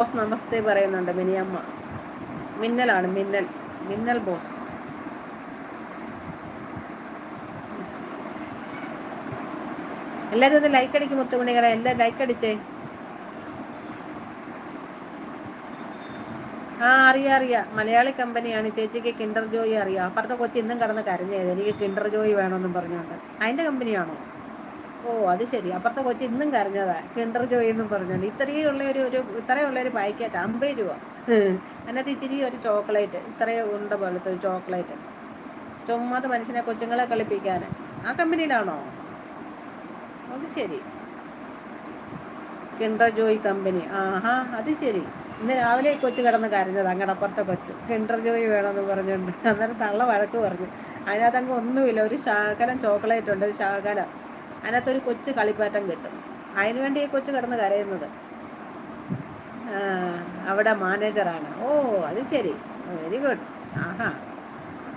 Boss നമസ്തേ പറയുന്നുണ്ട് മിനിയമ്മ. മിന്നലാണ് മിന്നൽ, മിന്നൽ ബോസ്. എല്ലാവരും ഒന്ന് ലൈക്ക് അടിക്കും മുത്തുമണികളെ, എല്ലാവരും ലൈക്ക് അടിച്ചേ. അറിയാം, മലയാളി കമ്പനിയാണ്. ചേച്ചിക്ക് കിൻഡർ ജോയി അറിയാം. അപ്പുറത്തെ കൊച്ചി ഇന്നും കടന്ന് കരഞ്ഞത് എനിക്ക് കിൻഡർ ജോയി വേണമെന്നും പറഞ്ഞുകൊണ്ട്. അതിൻ്റെ കമ്പനിയാണോ? ഓ അത് ശരി. അപ്പുറത്തെ കൊച്ചി ഇന്നും കരഞ്ഞതാ കിൻഡർ ജോയി എന്നും പറഞ്ഞുകൊണ്ട്. ഇത്രയുള്ളൊരു പാക്കറ്റ് 50 രൂപ. അതിനകത്ത് ഇച്ചിരി ഒരു ചോക്ലേറ്റ്, ഇത്രയും ഉണ്ട പോലത്തെ ഒരു ചോക്ലേറ്റ്. ചുമ്മാതെ മനുഷ്യനെ കൊച്ചുങ്ങളെ കളിപ്പിക്കാൻ. ആ കമ്പനിയിലാണോ? അത് ശരി, കിൻഡർ ജോയ് കമ്പനി. അത് ശരി. ഇന്ന് രാവിലെ കൊച്ചു കിടന്ന് കരഞ്ഞത്, അങ്ങടെ അപ്പുറത്തെ കൊച്ച് കിൻഡർ ജോയ് വേണമെന്ന് പറഞ്ഞുകൊണ്ട്. അന്നേരം തള്ള വഴക്ക് പറഞ്ഞു. അതിനകത്തങ്ങ് ഒന്നുമില്ല, ഒരു ശകലം ചോക്ലേറ്റ് ഉണ്ട്, ഒരു ശകലം. അതിനകത്തൊരു കൊച്ചു കളിപ്പാറ്റം കിട്ടും. അതിനുവേണ്ടി ഈ കൊച്ചു കിടന്ന് കരയുന്നത്. അവിടെ മാനേജറാണ്. ഓ അത് ശരി, വെരി ഗുഡ്.